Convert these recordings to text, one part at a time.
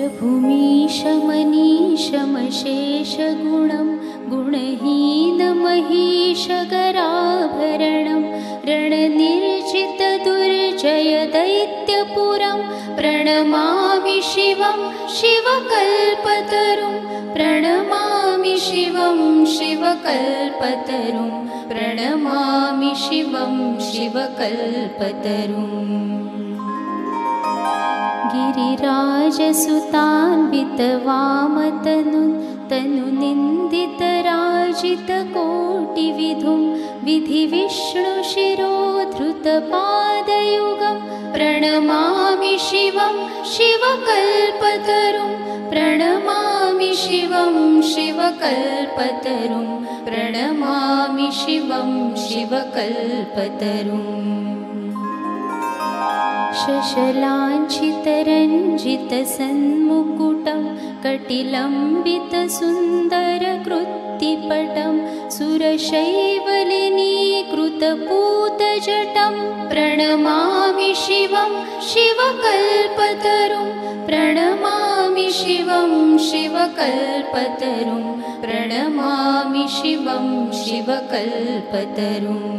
सुरभूमीशमनीशमशेषगुणं गुणहीनमहीशगराभरणं रणनिर्जितदुर्जयदैत्यपुरं प्रणमामि शिवं शिवकल्पतरुं प्रणमामि शिवं शिवकल्पतरुं प्रणमामि शिवं शिवकल्पतरुम् गिरिराजसुतान्वितवामतनुं तनुनिन्दितराजितकोटिविधुं विधिविष्णुशिरोधृतपादयुगं प्रणमामि शिवं शिवकल्पतरुं प्रणमामि शिवं शिवकल्पतरुं प्रणमामि शिवं शिवकल्पतरुम् शशलाञ्छितरञ्जितसन्मुकुटं कटिलम्बितसुन्दरकृत्तिपटं सुरशैवलिनीकृतपूतजटं प्रणमामि शिवं शिवकल्पतरुं प्रणमामि शिवं शिवकल्पतरुं प्रणमामि शिवं शिवकल्पतरुम्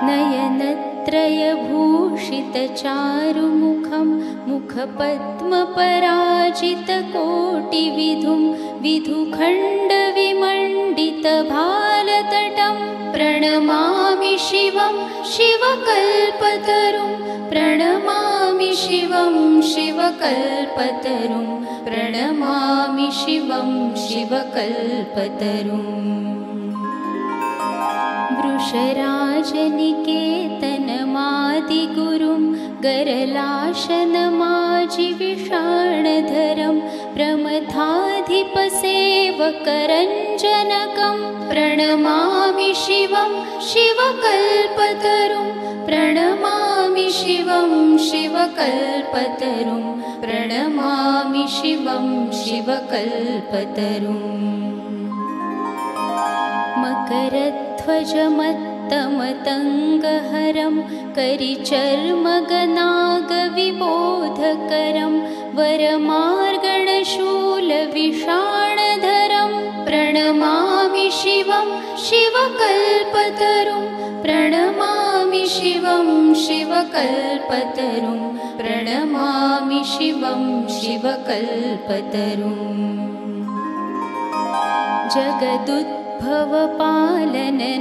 नयनत्रयभूषितचारुमुखं मुखपद्मपराजितकोटिविधुं विधुखण्डविमण्डितभालतटं प्रणमामि शिवं शिवकल्पतरुं प्रणमामि शिवं शिवकल्पतरुं प्रणमामि शिवं शिवकल्पतरुम् वृषराजनिकेतनमादिगुरुं गरलाशनमाजिविषाणधरं प्रमथाधिपसेवकरञ्जनकं प्रणमामि शिवं शिवकल्पतरुं प्रणमामि शिवं शिवकल्पतरुं प्रणमामि शिवं शिवकल्पतरुम् मकरध्वजमत्तमतङ्गहरं करिचर्मगनागविबोधकरं वरमार्गणशूलविषाणधरं प्रणमामि शिवं शिवकल्पतरुं प्रणमामि शिवं शिवकल्पतरुं प्रणमामि शिवं शिवकल्पतरुम्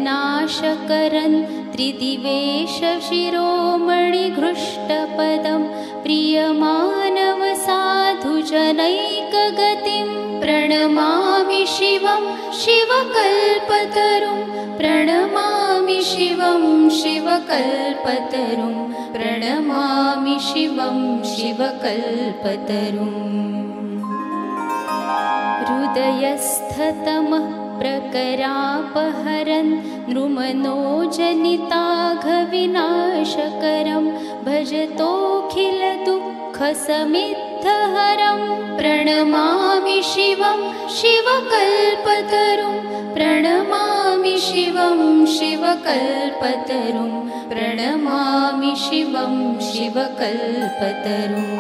जगदुद्भवपालननाशकरन् त्रिदिवेशशिरोमणिघृष्टपदं प्रियमानवसाधुजनैकगतिं प्रणमामि शिवं शिवकल्पतरुं प्रणमामि शिवं शिवकल्पतरुं प्रणमामि शिवं शिवकल्पतरुम् हृदयस्थतमः प्रकरापहरन् नृमनोजनिताघविनाशकरं भजतोऽखिलदुःखसमिद्धहरं प्रणमामि शिवं शिवकल्पतरुं प्रणमामि शिवं शिवकल्पतरुं प्रणमामि शिवं शिवकल्पतरुम्